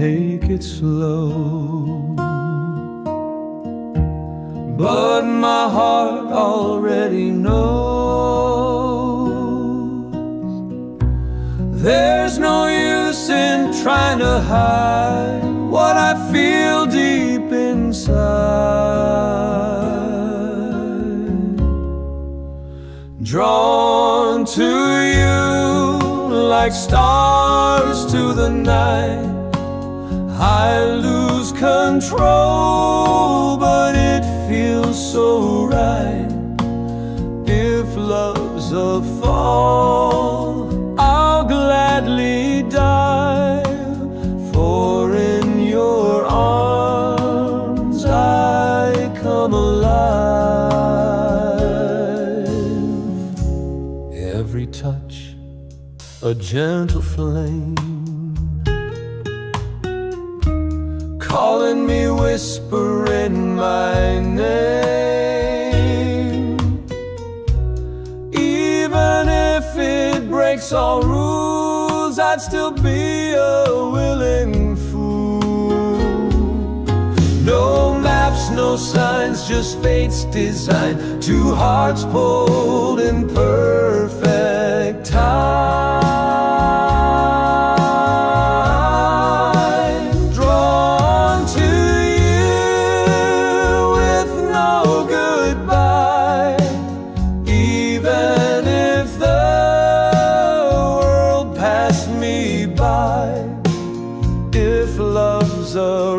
take it slow. But my heart already knows there's no use in trying to hide what I feel deep inside. Drawn to you like stars to the night, I lose control, but it feels so right. If love's a fall, I'll gladly dive, for in your arms I come alive. Every touch, a gentle flame, calling me, whispering my name. Even if it breaks all rules, I'd still be a willing fool. No maps, no signs, just fate's design. Two hearts pulled in perfect time. If love's a